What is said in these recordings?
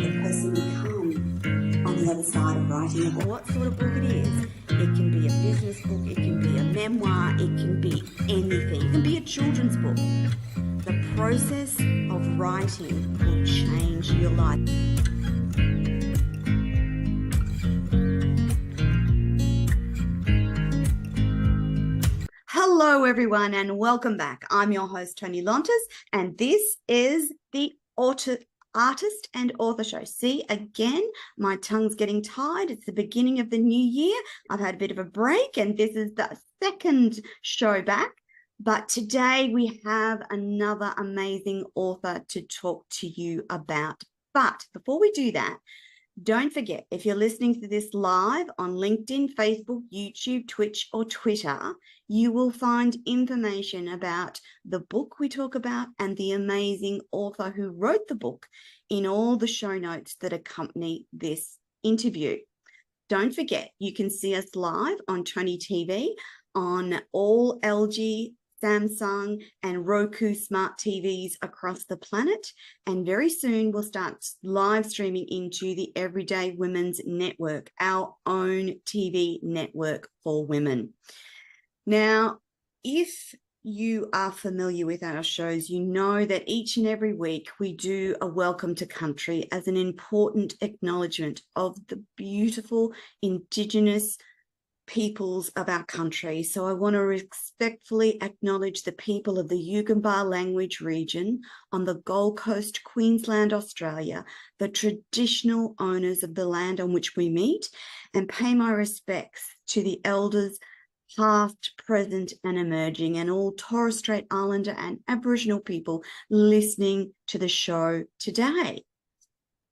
the person become on the other side of writing a book. What sort of book it is. It can be a business book, it can be a memoir, it can be anything. It can be a children's book. The process of writing will change your life. Hello, everyone, and welcome back. I'm your host, Tony Lontes, and this is the Artist and Author Show. See, again, my tongue's getting tired. It's the beginning of the new year. I've had a bit of a break, and this is the second show back. But today we have another amazing author to talk to you about. But before we do that, don't forget, if you're listening to this live on LinkedIn, Facebook, YouTube, Twitch, or Twitter, you will find information about the book we talk about and the amazing author who wrote the book in all the show notes that accompany this interview. Don't forget, you can see us live on Tony TV, on all LG, Samsung and Roku smart TVs across the planet. And very soon we'll start live streaming into the Everyday Women's Network, our own TV network for women. Now, if you are familiar with our shows, you know that each and every week we do a welcome to country as an important acknowledgement of the beautiful Indigenous peoples of our country. So I want to respectfully acknowledge the people of the Yugambeh language region on the Gold Coast, Queensland, Australia, the traditional owners of the land on which we meet, and pay my respects to the elders past, present and emerging, and all Torres Strait Islander and Aboriginal people listening to the show today.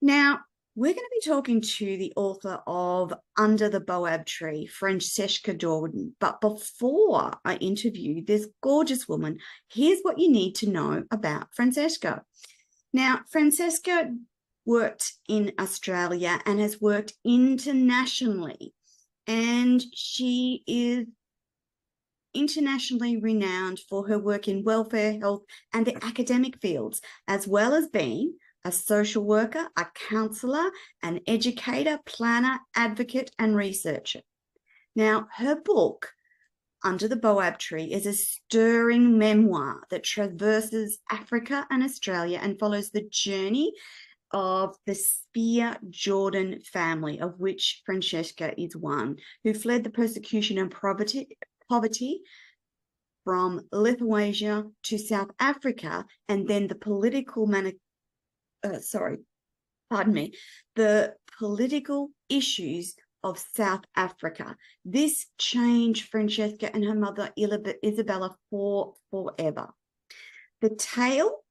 Now, we're going to be talking to the author of Under the Boab Tree, Franceska Jordan. But before I interview this gorgeous woman, here's what you need to know about Franceska. Now, Franceska worked in Australia and has worked internationally, and she is internationally renowned for her work in welfare, health, and the academic fields, as well as being a social worker, a counsellor, an educator, planner, advocate, and researcher. Now, her book, Under the Boab Tree, is a stirring memoir that traverses Africa and Australia and follows the journey of the Speer Jordan family, of which Franceska is one, who fled the persecution and poverty from Lithuania to South Africa, and then the political the political issues of South Africa. This changed Franceska and her mother Isabella forever. The tale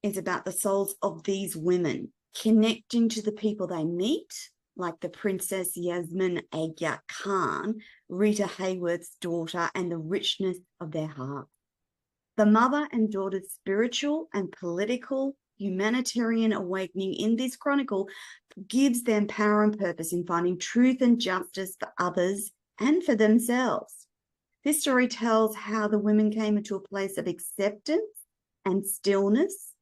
is about the souls of these women connecting to the people they meet, like the Princess Yasmin Aga Khan, Rita Hayworth's daughter, and the richness of their heart. The mother and daughter's spiritual and political humanitarian awakening in this chronicle gives them power and purpose in finding truth and justice for others and for themselves. This story tells how the women came into a place of acceptance and stillness,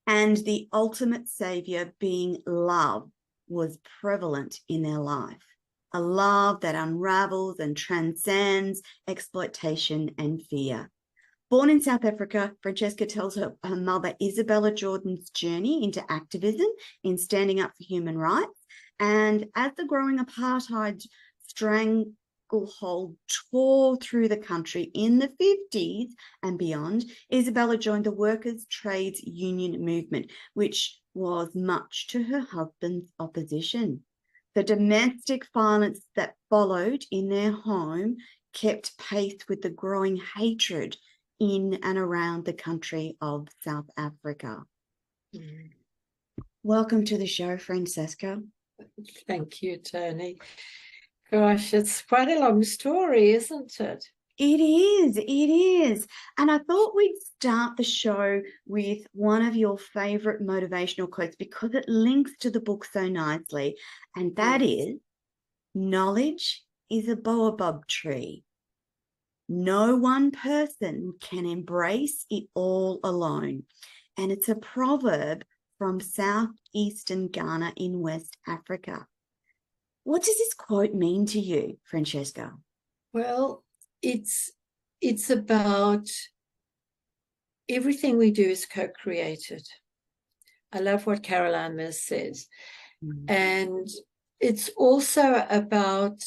and the ultimate saviour, being love, was prevalent in their life. A love that unravels and transcends exploitation and fear. Born in South Africa, Franceska tells her mother Isabella Jordan's journey into activism in standing up for human rights. And as the growing apartheid stranglehold tore through the country in the 50s and beyond, Isabella joined the Workers' Trades Union movement, which was much to her husband's opposition. The domestic violence that followed in their home kept pace with the growing hatred in and around the country of South Africa. Welcome to the show, Franceska. Thank you, Tony. Gosh, it's quite a long story, isn't it? It is. And I thought we'd start the show with one of your favorite motivational quotes because it links to the book so nicely. And that is, knowledge is a Boab tree. No one person can embrace it all alone. And it's a proverb from southeastern Ghana in West Africa. What does this quote mean to you, Franceska? Well, it's about everything we do is co-created. I love what Caroline Myss says. And it's also about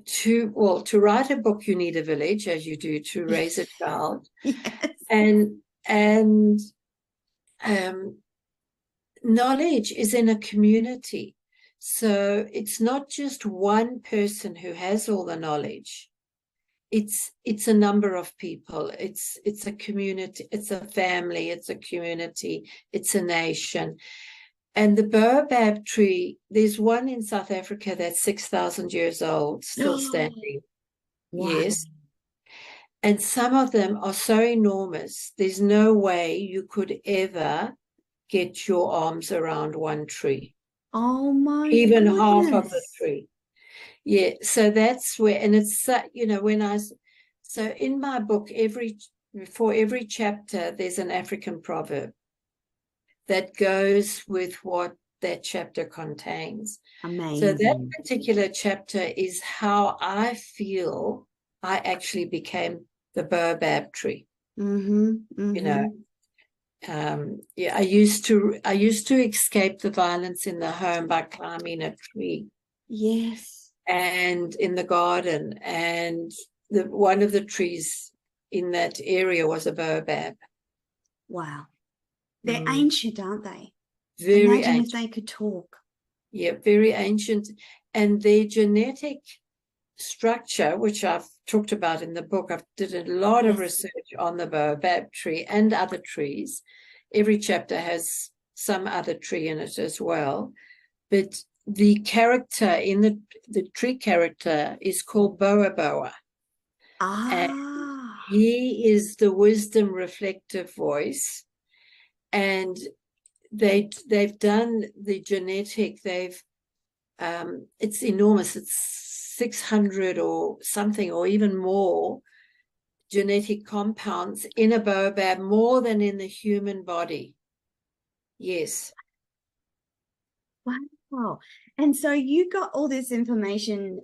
to write a book, you need a village, as you do to raise a child. Yes. And knowledge is in a community. So it's not just one person who has all the knowledge. It's a number of people. It's a community, it's a family, it's a community, it's a nation. And the Boab Tree, there's one in South Africa that's 6,000 years old, still standing. Wow. Yes. And some of them are so enormous, there's no way you could ever get your arms around one tree. Oh my Even goodness. half of the tree. Yeah, so that's where, and it's, so in my book, for every chapter, there's an African proverb that goes with what that chapter contains. Amazing. So that particular chapter is how I feel I actually became the Boab Tree. You know, I used to escape the violence in the home by climbing a tree. Yes. And in the garden, and one of the trees in that area was a baobab. Wow. They're ancient, aren't they? Very Imagine ancient. if they could talk. Yeah, very ancient. And their genetic structure, which I've talked about in the book, I've did a lot of research on the baobab tree and other trees. Every chapter has some other tree in it as well. But the character in the tree character is called Boa. And he is the wisdom reflective voice. And they've done the genetic, it's enormous. It's 600 or something, or even more genetic compounds in a baobab, more than in the human body. Yes. Wow. And so you got all this information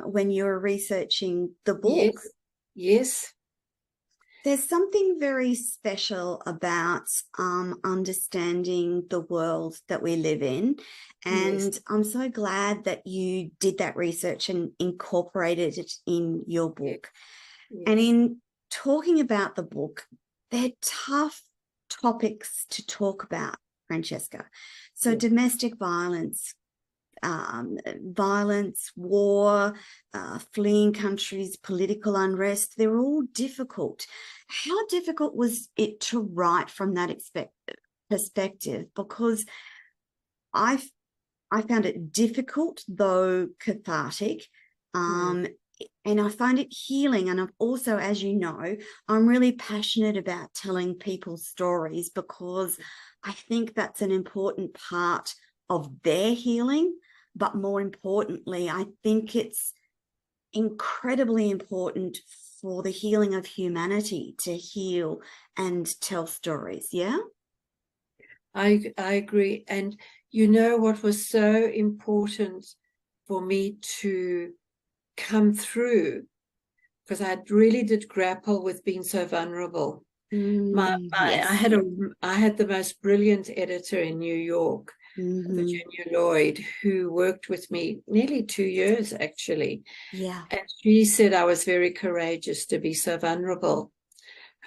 when you were researching the book. Yes. There's something very special about understanding the world that we live in. And I'm so glad that you did that research and incorporated it in your book. And in talking about the book, they're tough topics to talk about, Franceska. So domestic violence, war, fleeing countries, political unrest, they're all difficult. How difficult was it to write from that perspective? Because I found it difficult, though cathartic, and I find it healing. And I've also, as you know, I'm really passionate about telling people's stories because I think that's an important part of their healing. But more importantly, I think it's incredibly important for the healing of humanity to heal and tell stories. Yeah? I agree. And you know what was so important for me to come through, because I really did grapple with being so vulnerable. I had the most brilliant editor in New York, Virginia Lloyd, who worked with me nearly 2 years, actually. Yeah. And she said I was very courageous to be so vulnerable.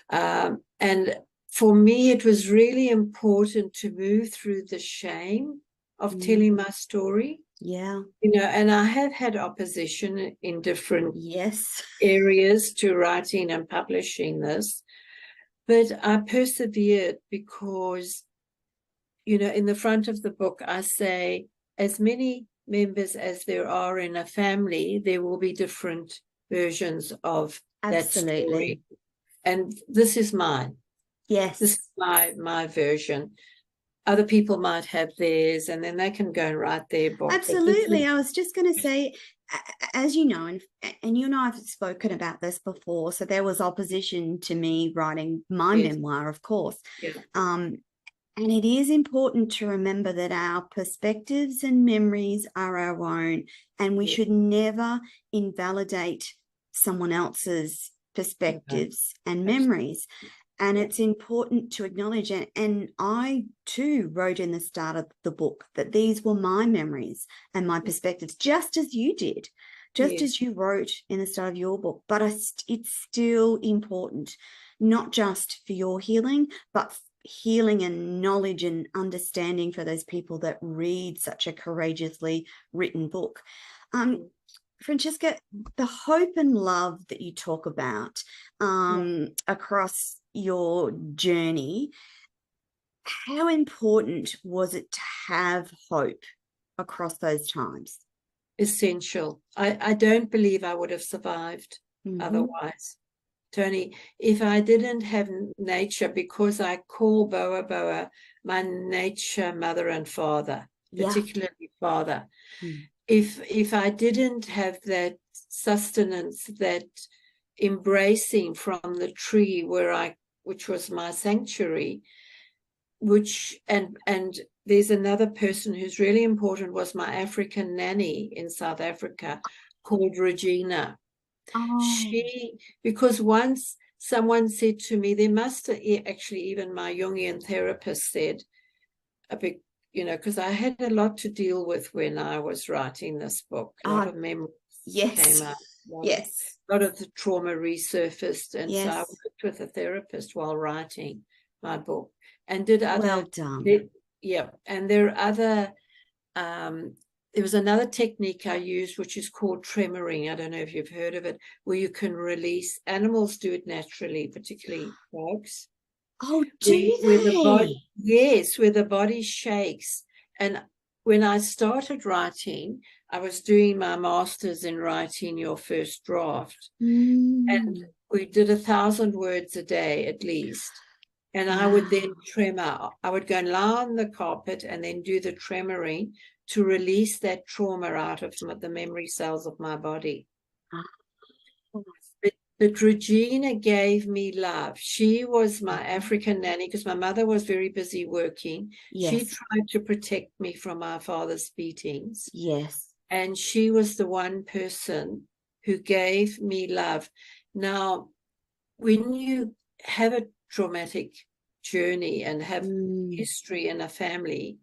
And for me, it was really important to move through the shame of telling my story. Yeah. You know, and I have had opposition in different Yes. areas to writing and publishing this. But I persevered because, you know, in the front of the book, I say, as many members as there are in a family, there will be different versions of that story. And this is mine. Yes. This is my version. other people might have theirs, and then they can go and write their book. Absolutely. I was just going to say, as you know, and you and I have spoken about this before, so there was opposition to me writing my memoir, of course. Yeah. And it is important to remember that our perspectives and memories are our own, and we should never invalidate someone else's perspectives and memories. And it's important to acknowledge it. And I too wrote in the start of the book that these were my memories and my perspectives, just as you did, just as you wrote in the start of your book. But it's still important, not just for your healing, but healing and knowledge and understanding for those people that read such a courageously written book. Francesca, the hope and love that you talk about across your journey, how important was it to have hope across those times? Essential. I don't believe I would have survived otherwise. Tony, if I didn't have nature, because I call Boa my nature mother and father, particularly father. If I didn't have that sustenance, that embracing from the tree which was my sanctuary, and there's another person who's really important, was my African nanny in South Africa called Regina. Because once someone said to me, there must actually, even my Jungian therapist said, because I had a lot to deal with when I was writing this book. A lot of memories came out. A lot of the trauma resurfaced. And so I worked with a therapist while writing my book and did other. Well done. And there are other. There was another technique I used, which is called tremoring. I don't know if you've heard of it, where you can release. Animals do it naturally, particularly dogs. Oh, do they? Where the body shakes. And when I started writing, I was doing my master's in writing your first draft. And we did 1,000 words a day at least. And I would then tremor. I would go and lie on the carpet and then do the tremoring to release that trauma out of the memory cells of my body. But Regina gave me love. She was my African nanny because my mother was very busy working. She tried to protect me from my father's beatings. And she was the one person who gave me love. Now, when you have a traumatic journey and have history in a family,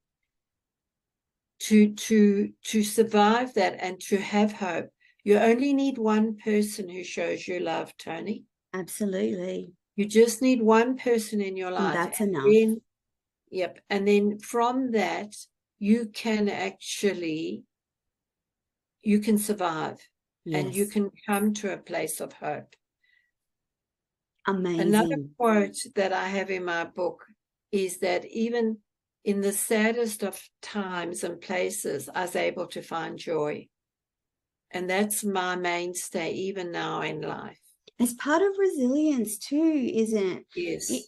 to survive that and to have hope, you only need one person who shows you love, Tony. Absolutely. You just need one person in your life. That's enough. And then from that, you can survive. And you can come to a place of hope. Amazing. Another quote that I have in my book is that even in the saddest of times and places, I was able to find joy. And that's my mainstay even now in life. It's part of resilience too, isn't it? Yes, it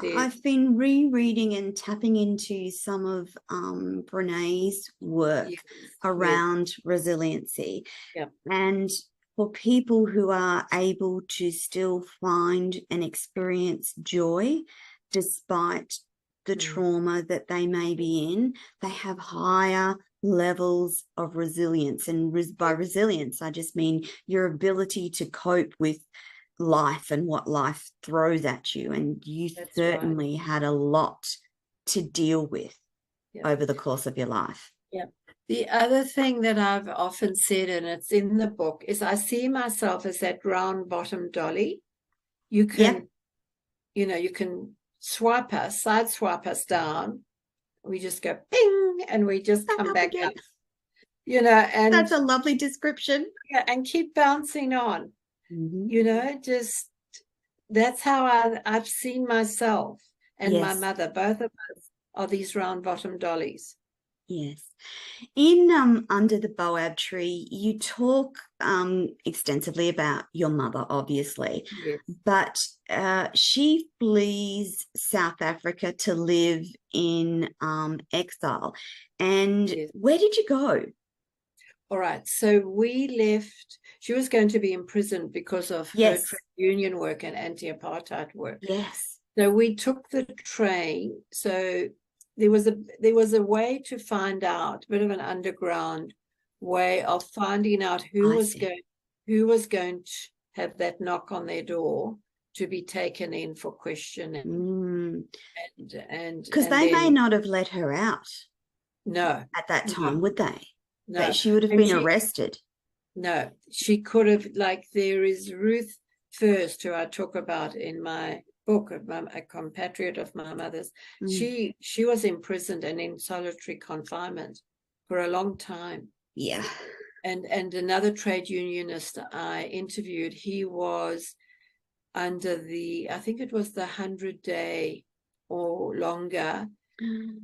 is. I've been rereading and tapping into some of Brené's work around resiliency. And for people who are able to still find and experience joy despite the trauma that they may be in, they have higher levels of resilience. And by resilience, I just mean your ability to cope with life and what life throws at you. And you certainly had a lot to deal with over the course of your life. The other thing that I've often said, and it's in the book, is I see myself as that round bottom dolly. You can, you can side swipe us down. We just go ping and we just come back up. And that's a lovely description. And keep bouncing on. Just that's how I've seen myself and my mother. Both of us are these round bottom dollies. Yes. In Under the Boab Tree, you talk extensively about your mother, obviously, Yes. but she flees South Africa to live in exile. And Yes. where did you go? All right. So we left. She was going to be imprisoned because of her Yes. trade union work and anti-apartheid work. Yes. So we took the train. So there was a way to find out, a bit of an underground way of finding out who I was see. going to have that knock on their door to be taken in for questioning. And Because they may then not have let her out no, at that time, no, would they? no. That she would have And been she, arrested. No, she could have, like, there is Ruth First, who I talk about in my book, a compatriot of my mother's. Mm. She was imprisoned and in solitary confinement for a long time. Yeah. And another trade unionist I interviewed, he was under I think it was the 100-day or longer,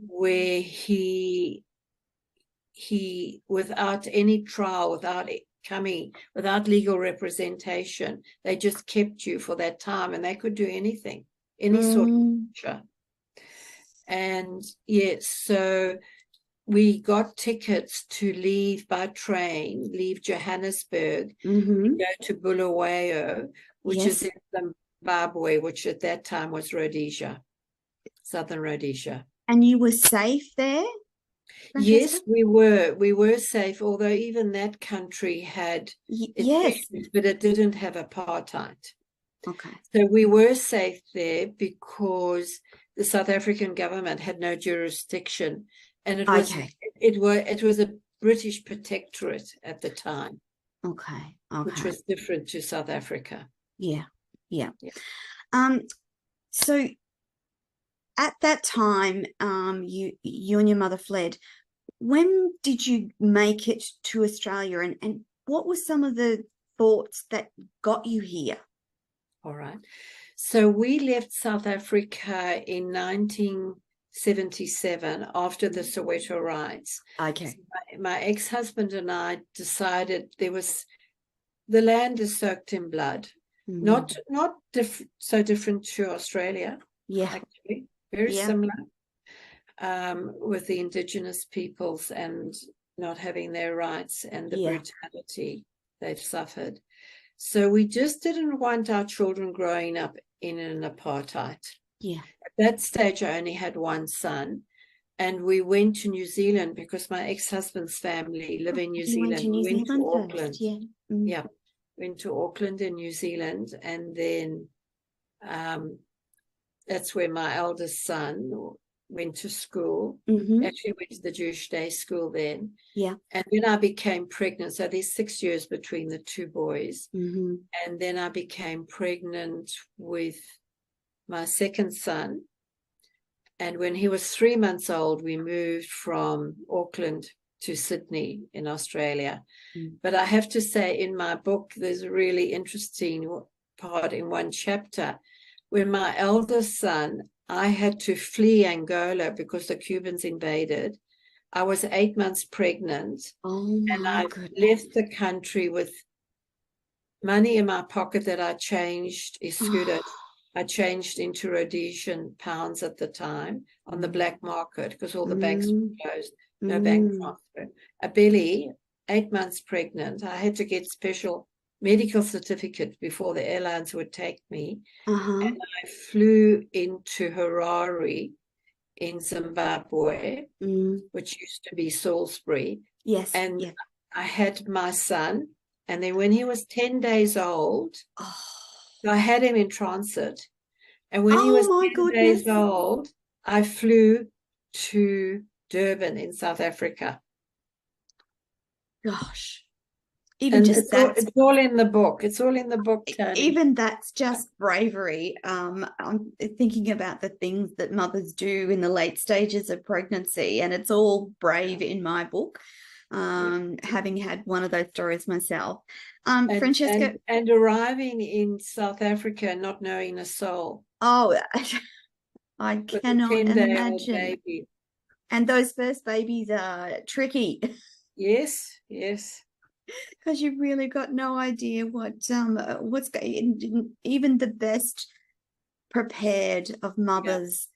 where he without any trial, without legal representation, they just kept you for that time, and they could do anything, any sort of torture. And yes, so we got tickets to leave by train, leave Johannesburg, and go to Bulawayo, which is in Zimbabwe, which at that time was Rhodesia, Southern Rhodesia. And you were safe there, Franceska? Yes, we were safe, although even that country had its issues, but it didn't have apartheid. Okay. So we were safe there because the South African government had no jurisdiction, and it was a British protectorate at the time. Okay. Which was different to South Africa. Yeah. Yeah. So at that time, you and your mother fled. When did you make it to Australia, and what were some of the thoughts that got you here? All right. So we left South Africa in 1977 after the Soweto riots. Okay. So my ex-husband and I decided the land is soaked in blood. Not so different to Australia. Yeah. Actually, very similar. With the indigenous peoples and not having their rights and the brutality they've suffered. So we just didn't want our children growing up in an apartheid. Yeah. At that stage, I only had one son, and we went to New Zealand because my ex-husband's family live in New Zealand. We went to Auckland. Yeah. Yeah. Went to Auckland in New Zealand, and then that's where my eldest son went to school. Actually went to the Jewish day school then. Yeah. And then I became pregnant. So there's 6 years between the two boys. And then I became pregnant with my second son. And when he was 3 months old, we moved from Auckland to Sydney in Australia. But I have to say, in my book, there's a really interesting part in one chapter. When my eldest son, I had to flee Angola because the Cubans invaded. I was 8 months pregnant, and I left the country with money in my pocket that I changed, I changed into Rhodesian pounds at the time on the black market because all the banks were closed, no bank transfer. A belly, 8 months pregnant. I had to get special medical certificate before the airlines would take me. And I flew into Harare in Zimbabwe, which used to be Salisbury. Yes. And I had my son, and then when he was 10 days old, so I had him in transit. And when he was 10 days old, I flew to Durban in South Africa. Gosh. It's all in the book. It's all in the book, Tony. Even that's just bravery. I'm thinking about the things that mothers do in the late stages of pregnancy, and it's all brave in my book, having had one of those stories myself. Franceska. And arriving in South Africa and not knowing a soul. Oh, I cannot imagine. Baby. And those first babies are tricky. Yes, yes. Because you've really got no idea what's going. Even the best prepared of mothers,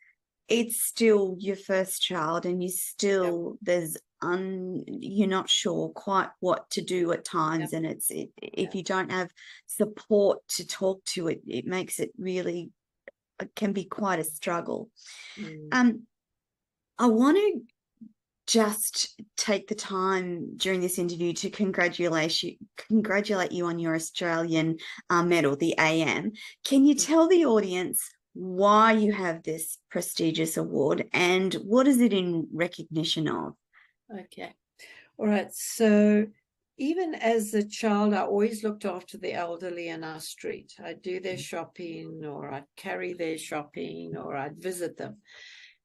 it's still your first child, and you still you're not sure quite what to do at times, and if you don't have support to talk to, it makes it really, it can be quite a struggle. I want to just take the time during this interview to congratulate you on your Australian medal, the AM. Can you tell the audience why you have this prestigious award and what is it in recognition of? Okay. All right. So even as a child, I always looked after the elderly in our street. I'd do their shopping, or I'd carry their shopping, or I'd visit them.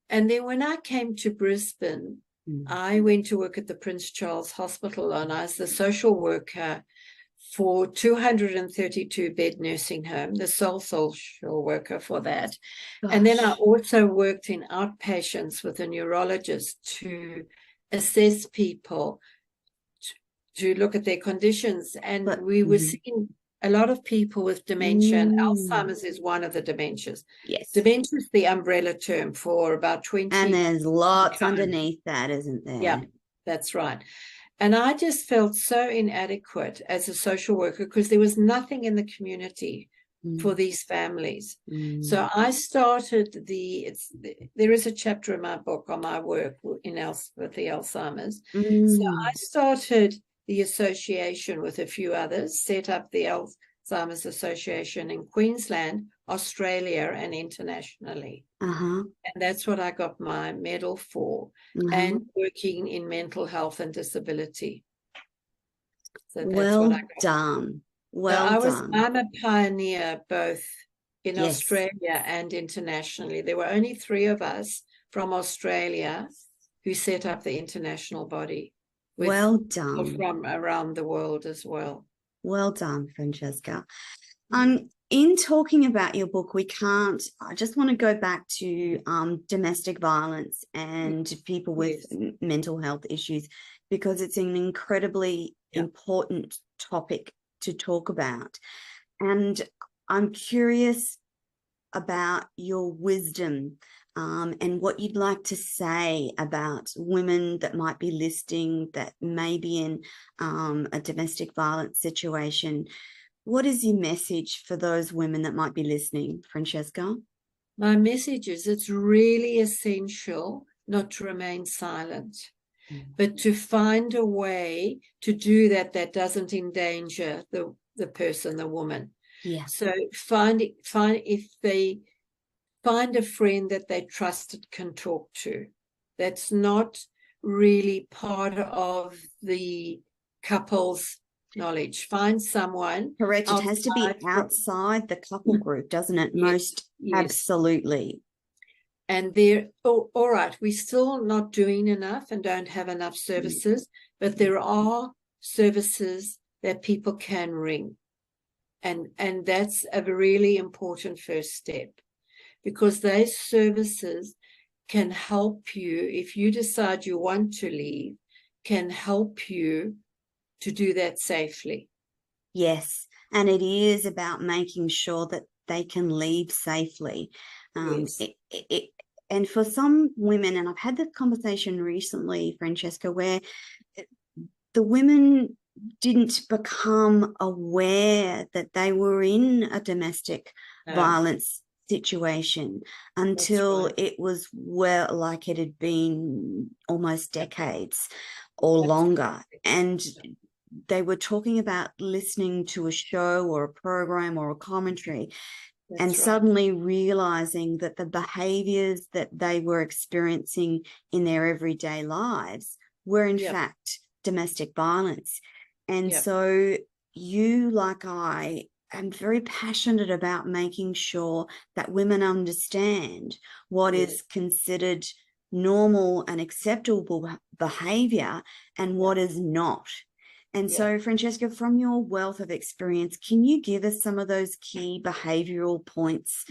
And then when I came to Brisbane, I went to work at the Prince Charles Hospital, and I was the social worker for 232-bed nursing home, the sole social worker for that. Gosh. And then I also worked in outpatients with a neurologist to assess people, to look at their conditions. And we were seeing a lot of people with dementia, and Alzheimer's is one of the dementias. Yes. Dementia is the umbrella term for about 20. And there's lots underneath that, isn't there? Yeah, that's right. And I just felt so inadequate as a social worker because there was nothing in the community for these families. So I started there is a chapter in my book on my work with the Alzheimer's. So I started the association with a few others, set up the Alzheimer's Association in Queensland, Australia, and internationally. And that's what I got my medal for, and working in mental health and disability. So that's well what I got. Done. Well done. I'm a pioneer both in Australia and internationally. There were only 3 of us from Australia who set up the international body. Well done. From around the world as well. Well done, Franceska. In talking about your book, I just want to go back to domestic violence and people with mental health issues, because it's an incredibly important topic to talk about. And I'm curious about your wisdom and what you'd like to say about women that might be listening, that may be in a domestic violence situation. What is your message for those women that might be listening, Franceska? My message is it's really essential not to remain silent, but to find a way to do that doesn't endanger the person, the woman. Yeah. So if they find a friend that they trusted can talk to, that's not really part of the couple's knowledge. Find someone. Correct. It has to be outside the couple group, doesn't it? Absolutely. And they're all right. We're still not doing enough and don't have enough services, but there are services that people can ring. And that's a really important first step, because those services can help you, if you decide you want to leave, can help you to do that safely. Yes, and it is about making sure that they can leave safely. And for some women, and I've had that conversation recently, Franceska, where the women didn't become aware that they were in a domestic violence situation until it was like it had been almost decades or longer. And they were talking about listening to a show or a program or a commentary suddenly realizing that the behaviors that they were experiencing in their everyday lives were in fact domestic violence. And so you, like I, am very passionate about making sure that women understand what is considered normal and acceptable behavior and what is not. And so, Franceska, from your wealth of experience, can you give us some of those key behavioural points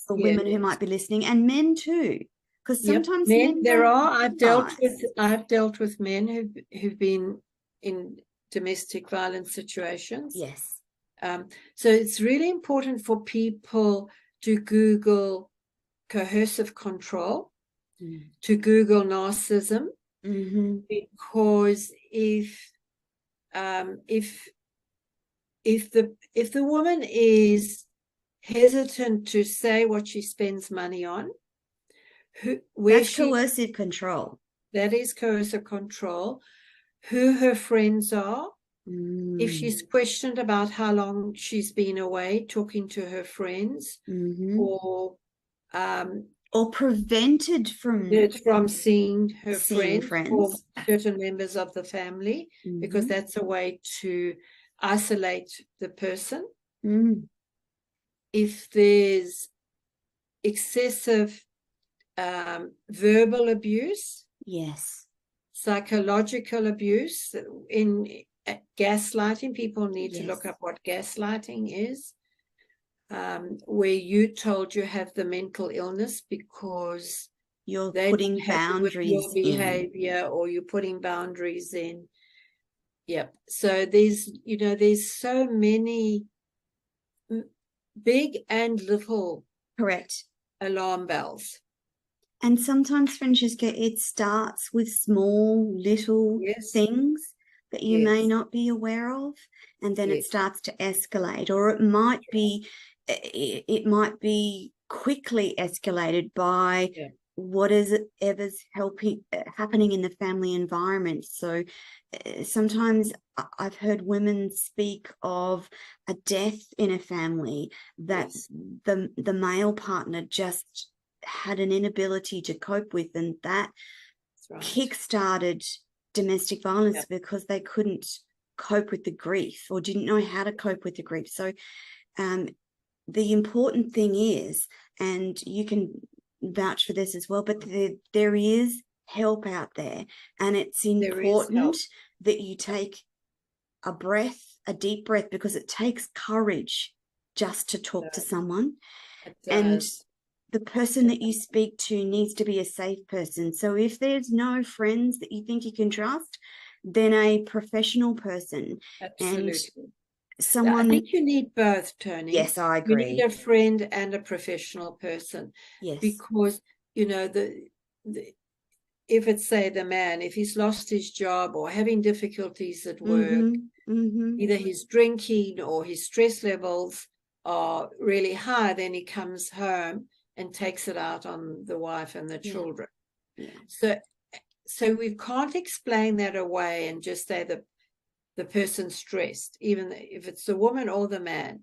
for women who might be listening, and men too? Because Yep. sometimes Men, men there don't are. realise. I've dealt with men who've been in domestic violence situations. Yes. So it's really important for people to Google coercive control, to Google narcissism, because if the woman is hesitant to say what she spends money on, That's coercive control. That is coercive control. Who her friends are. If she's questioned about how long she's been away, talking to her friends, or prevented from seeing her seeing friends or certain members of the family, because that's a way to isolate the person. If there's excessive verbal abuse, yes, psychological abuse, in gaslighting, people need to look up what gaslighting is, where you told you have the mental illness because you're putting boundaries with your behavior, or you're putting boundaries in. Yep. So there's so many big and little correct alarm bells. And sometimes, Franceska, it starts with small little things that you may not be aware of, and then it starts to escalate, or it might be quickly escalated by whatever's happening in the family environment. So sometimes I've heard women speak of a death in a family that the male partner just had an inability to cope with, and that kick-started domestic violence because they couldn't cope with the grief or didn't know how to cope with the grief. So the important thing is, and you can vouch for this as well, but there is help out there, and it's important that you take a deep breath, because it takes courage just to talk to someone. And the person that you speak to needs to be a safe person. So if there's no friends that you think you can trust, then a professional person. Absolutely. And someone, I think you need both, Tony. Yes, I agree. You need a friend and a professional person. Yes. Because, if it's, say, the man, if he's lost his job or having difficulties at work, either he's drinking or his stress levels are really high, then he comes home and takes it out on the wife and the children. So we can't explain that away and just say the person's stressed, even if it's the woman or the man.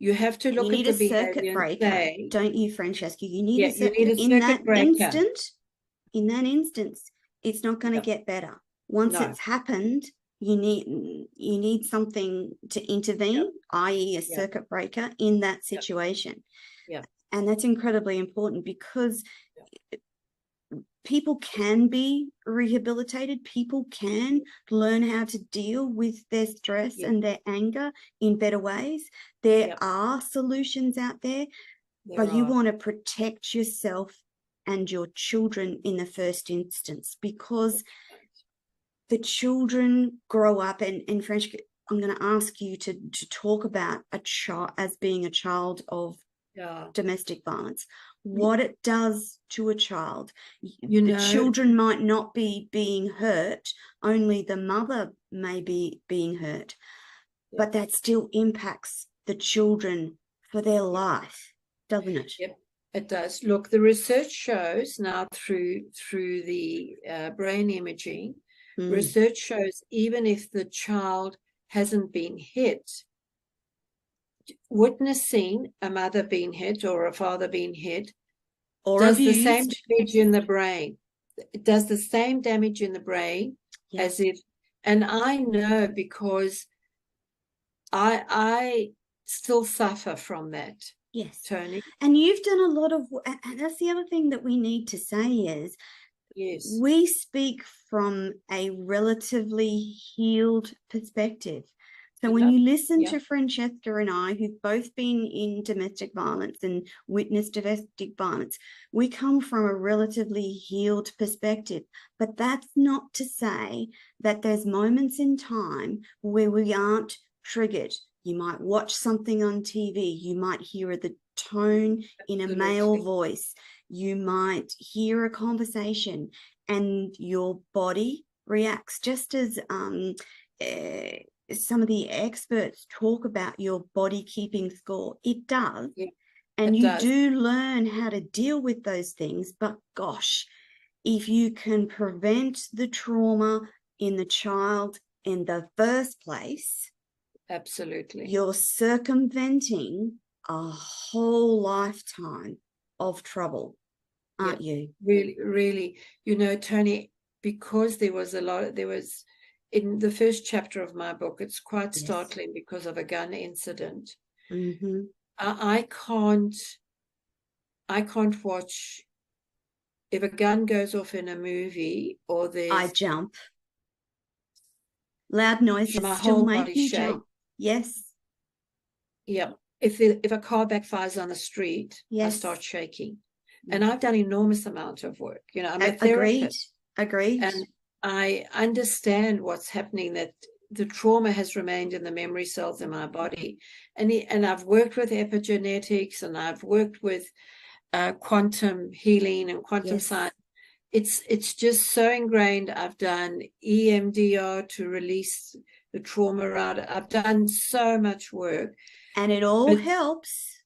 You have to look at the behavior and say, don't you, Franceska? You need a circuit breaker. In that instance, it's not going to get better. Once it's happened, you need something to intervene, i.e. a circuit breaker in that situation. And that's incredibly important, because people can be rehabilitated. People can learn how to deal with their stress and their anger in better ways. There are solutions out there, but you want to protect yourself and your children in the first instance, because the children grow up, and Franceska, I'm going to ask you to talk about a child as being a child of domestic violence, what it does to a child. The children might not be being hurt, only the mother may be being hurt, but that still impacts the children for their life, doesn't it? Yep, it does. Look, the research shows now through the brain imaging, research shows even if the child hasn't been hit, witnessing a mother being hit or a father being hit or does abused. the same damage in the brain. It does the same damage in the brain as if, and I know because I still suffer from that. Yes, Tony. And you've done a lot of, and that's the other thing that we need to say is, we speak from a relatively healed perspective. So when you listen to Franceska and I, who've both been in domestic violence and witnessed domestic violence, we come from a relatively healed perspective. But that's not to say that there's moments in time where we aren't triggered. You might watch something on TV. You might hear the tone in a male voice. You might hear a conversation and your body reacts, just as some of the experts talk about your body keeping score. It does. Yeah, and you do learn how to deal with those things. But gosh, if you can prevent the trauma in the child in the first place, absolutely, you're circumventing a whole lifetime of trouble, aren't you? Really, really. You know, Tony, because there was in the first chapter of my book, it's quite startling because of a gun incident. Mm-hmm. I can't watch if a gun goes off in a movie or there's I jump. Loud noises still make me jump. Yes. Yeah. If a car backfires on the street, I start shaking. And I've done enormous amount of work. You know, I'm a therapist. Agreed. And I understand what's happening, that the trauma has remained in the memory cells in my body. And I've worked with epigenetics, and I've worked with quantum healing and quantum science. It's just so ingrained. I've done EMDR to release the trauma out. I've done so much work. And it all helps.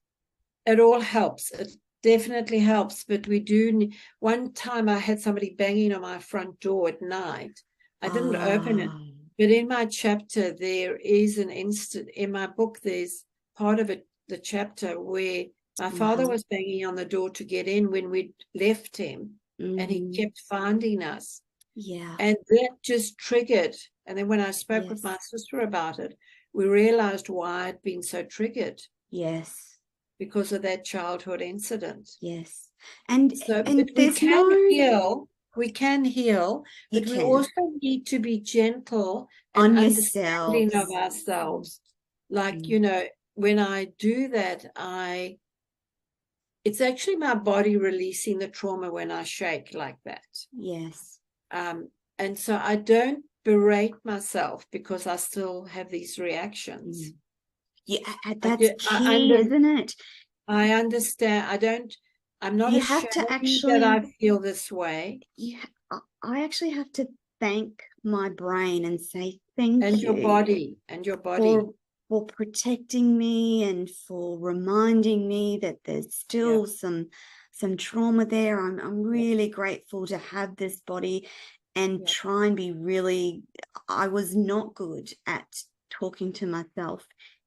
It all helps. It definitely helps. But we do. One time I had somebody banging on my front door at night. I didn't open it. But in my chapter, there is an instant. In my book, there's part of it, the chapter where my father was banging on the door to get in when we left him. And he kept finding us. Yeah. And that just triggered. And then when I spoke with my sister about it, we realized why I'd been so triggered. Yes. Because of that childhood incident. Yes. And so and we can heal. We can heal, but we also need to be gentle and understanding of ourselves. Like, you know, when I do that, it's actually my body releasing the trauma when I shake like that. Yes. And so I don't berate myself because I still have these reactions. Yeah, that's key, isn't it? I understand. I'm not ashamed that I feel this way. I actually have to thank my brain and say thank you. And your body. For protecting me and for reminding me that there's still some trauma there. I'm really grateful to have this body and try and be really, I was not good at talking to myself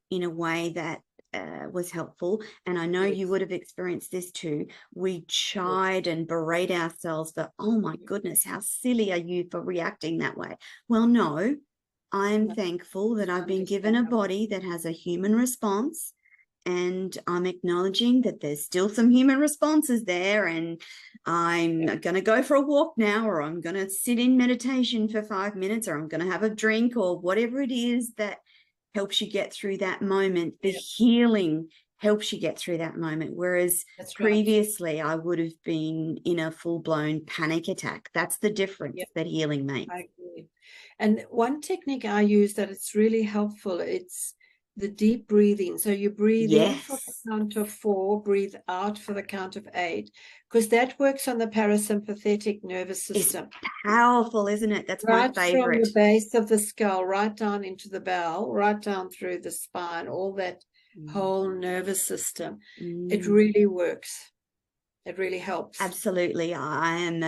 in a way that was helpful. And I know you would have experienced this too. We chide and berate ourselves for, oh my goodness, how silly are you for reacting that way? Well, no. I'm thankful that I've been given a body that has a human response, and I'm acknowledging that there's still some human responses there, and I'm going to go for a walk now, or I'm going to sit in meditation for 5 minutes, or I'm going to have a drink, or whatever it is that helps you get through that moment. The healing helps you get through that moment, whereas previously I would have been in a full-blown panic attack. That's the difference that healing makes. I agree. And one technique I use that it's really helpful, it's the deep breathing. So you breathe in for the count of 4, breathe out for the count of 8, because that works on the parasympathetic nervous system. It's powerful, isn't it? That's my favorite. From the base of the skull, right down into the bell, right down through the spine, all that whole nervous system. It really works. It really helps. Absolutely. I am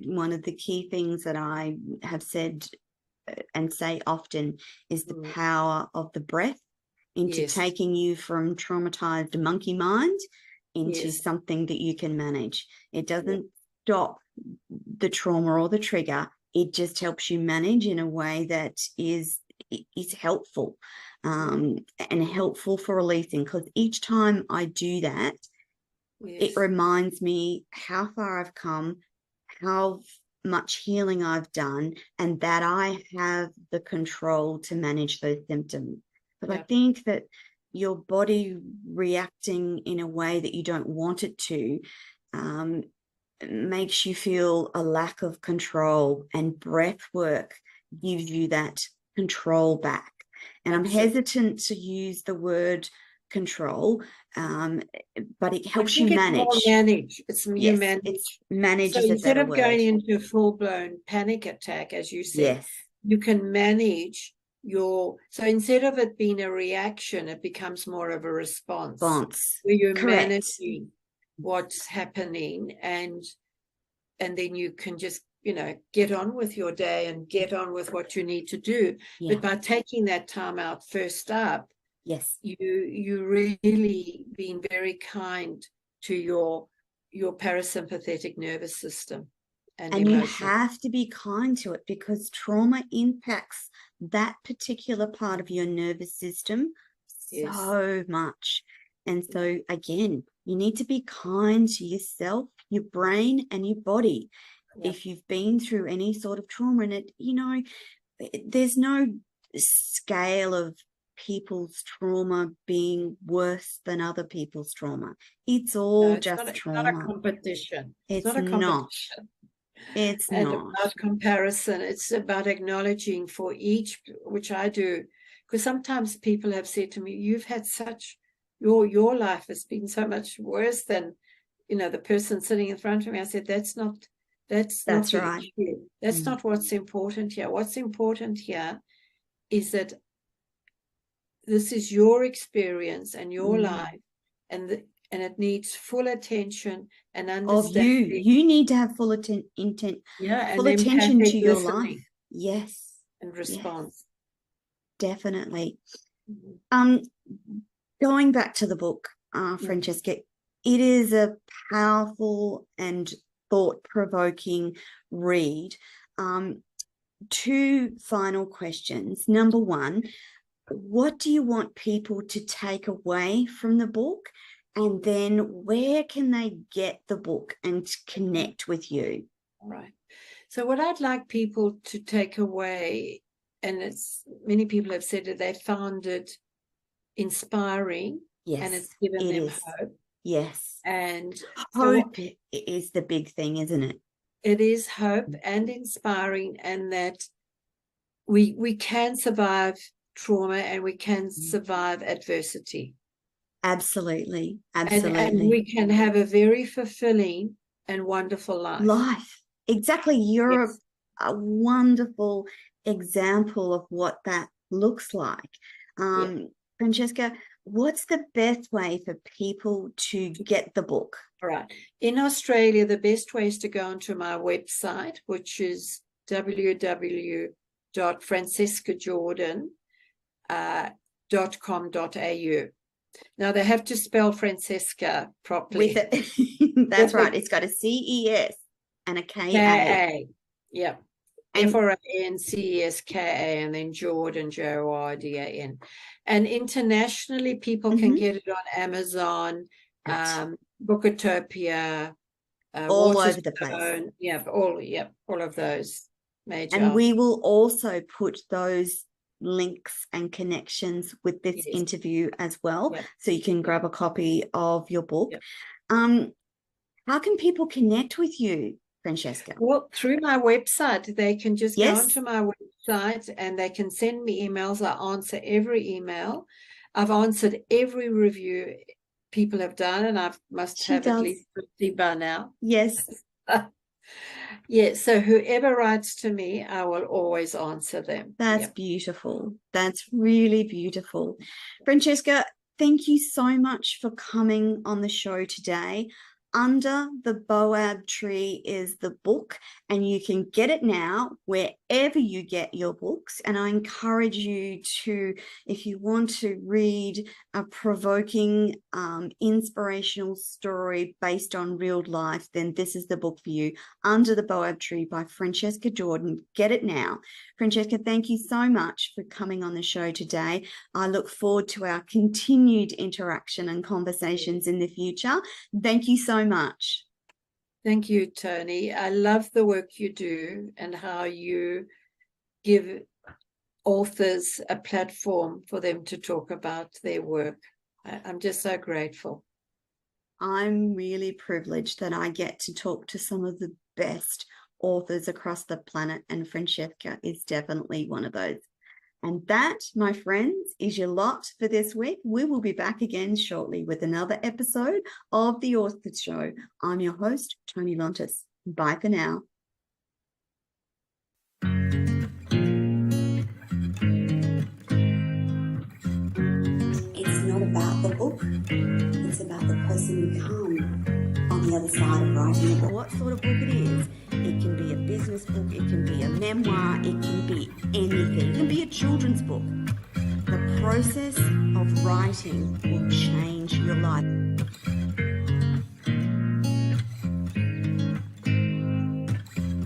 one of the key things that I have said and say often is the power of the breath into taking you from traumatized monkey mind into something that you can manage. It doesn't stop the trauma or the trigger. It just helps you manage in a way that is helpful and helpful for releasing, because each time I do that, it reminds me how far I've come, how much healing I've done, and that I have the control to manage those symptoms. But I think that your body reacting in a way that you don't want it to makes you feel a lack of control, and breath work gives you that control back. And I'm hesitant to use the word control, but it helps you manage. You manage. It's manage So is a instead better of word. going into a full-blown panic attack, as you said, you can manage so instead of it being a reaction, it becomes more of a response. Where you're managing what's happening, and then you can just, get on with your day and get on with what you need to do. But by taking that time out first up, you really being very kind to your parasympathetic nervous system. And you have to be kind to it, because trauma impacts that particular part of your nervous system so much. And so, again, you need to be kind to yourself, your brain, and your body. If you've been through any sort of trauma, and there's no scale of people's trauma being worse than other people's trauma. It's all just trauma. It's not a competition. It's not a competition. It's not about comparison. It's about acknowledging for each, which I do, because sometimes people have said to me, "You've had such your life has been so much worse than the person sitting in front of me." I said, "That's not right. Issue. That's not what's important here. What's important here is that this is your experience and your life, and it needs full attention and understanding. You need to have full attention to your life. Yes. And response. Yes, definitely. Going back to the book, Franceska, it is a powerful and thought-provoking read. 2 final questions. Number 1, what do you want people to take away from the book? And then where can they get the book and connect with you? All right. So what I'd like people to take away, and many people have said that they found it inspiring, and it's given them hope. Yes. And hope is the big thing, isn't it? It is hope and inspiring, and that we can survive trauma and we can survive adversity. Absolutely. And we can have a very fulfilling and wonderful life. Exactly. You're a wonderful example of what that looks like. Franceska, what's the best way for people to get the book? All right. In Australia, the best way is to go onto my website, which is www.franceskajordan.com.au. Now, they have to spell Franceska properly. With it. That's right. It's got a C-E-S and a K-A. Yeah. F-R-A-N-C-E-S-K-A, and then Jordan, J-O-R-D-A-N. And internationally, people can get it on Amazon, Bookatopia, all over the place. All of those major. And we will also put those links and connections with this interview as well, so you can grab a copy of your book. How can people connect with you, Franceska? Well, through my website. They can just go onto my website and they can send me emails. I answer every email. I've answered every review people have done, and I must have at least 50 by now. Yes. So whoever writes to me, I will always answer them. That's beautiful. That's really beautiful. Franceska, thank you so much for coming on the show today. Under the Boab Tree is the book, and you can get it now wherever you get your books. And I encourage you to, if you want to read a provoking, inspirational story based on real life, then this is the book for you. Under the Boab Tree by Franceska Jordan. Get it now. Franceska, thank you so much for coming on the show today. I look forward to our continued interaction and conversations in the future. Thank you so much. Thank you, Tony. I love the work you do and how you give authors a platform for them to talk about their work. I'm just so grateful. I'm really privileged that I get to talk to some of the best authors across the planet, and Franceska is definitely one of those. And that, my friends, is your lot for this week. We will be back again shortly with another episode of The Author Show. I'm your host, Tony Lontis. Bye for now. It's not about the book, it's about the person you become on the other side of writing a book. What sort of book it is. It can be a business book, it can be a memoir, it can be anything. It can be a children's book. The process of writing will change your life.